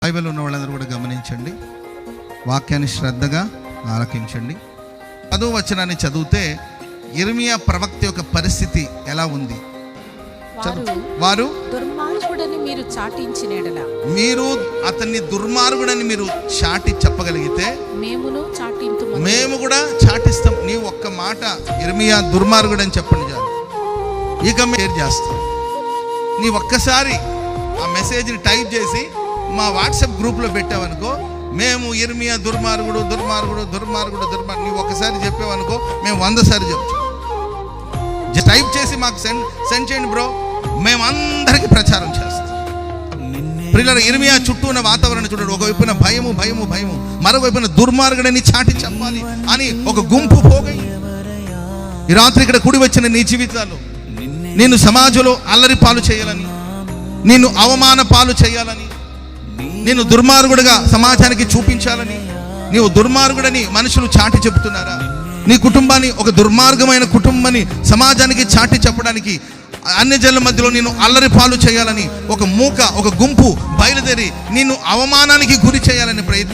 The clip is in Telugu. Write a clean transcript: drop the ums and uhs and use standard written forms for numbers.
బైబిల్ ఉన్న వాళ్ళందరూ కూడా గమనించండి, వాక్యాన్ని శ్రద్ధగా ఆలకించండి. 10వ వచనాన్ని చదివితే యిర్మీయా ప్రవక్త యొక్క పరిస్థితి ఎలా ఉంది? వారు దుర్మార్గుడని మీరు చాటించిన ఎడల, మీరు అతన్ని దుర్మార్గుడని మీరు చాటి చెప్పగలిగితే మేము కూడా చాటిస్తాం. నీవు ఒక్క మాట యిర్మీయా దుర్మార్గుడని చెప్పండి చాలు, ఇక షేర్ చేస్తాం. నీ ఒక్కసారి ఆ మెసేజ్ని టైప్ చేసి మా వాట్సాప్ గ్రూప్లో పెట్టావనుకో, మేము యిర్మీయా దుర్మార్గుడు దుర్మార్గుడు దుర్మార్గుడు దుర్మార్గుడు నీవు ఒక్కసారి చెప్పావనుకో, మేము 100 సార్లు చెప్తాం. టైప్ చేసి మాకు సెండ్ చేయండి బ్రో, మేమందరికీ ప్రచారం చేస్తాం. ప్రియులారా, యిర్మీయా చుట్టూ ఉన్న వాతావరణం చూడండి. ఒకవైపున భయము భయము భయము, మరోవైపున దుర్మార్గుడని చాటి చెప్పాలి అని ఒక గుంపు పోగై. ఈ రాత్రి ఇక్కడ కూడి వచ్చిన నీ జీవితాలు, నిన్ను సమాజంలో అల్లరి పాలు చేయాలని, నిన్ను అవమాన పాలు చేయాలని, నిన్ను దుర్మార్గుడిగా సమాజానికి చూపించాలని, నీవు దుర్మార్గుడని మనుషులు చాటి చెబుతున్నారా? నీ కుటుంబాన్ని ఒక దుర్మార్గమైన కుటుంబాన్ని సమాజానికి చాటి చెప్పడానికి, అన్ని జనుల మధ్యలో నిన్ను అల్లరి పాలు చేయాలని ఒక గుంపు బయలుదేరి నిన్ను అవమానానికి గురి చేయాలని ప్రయత్నం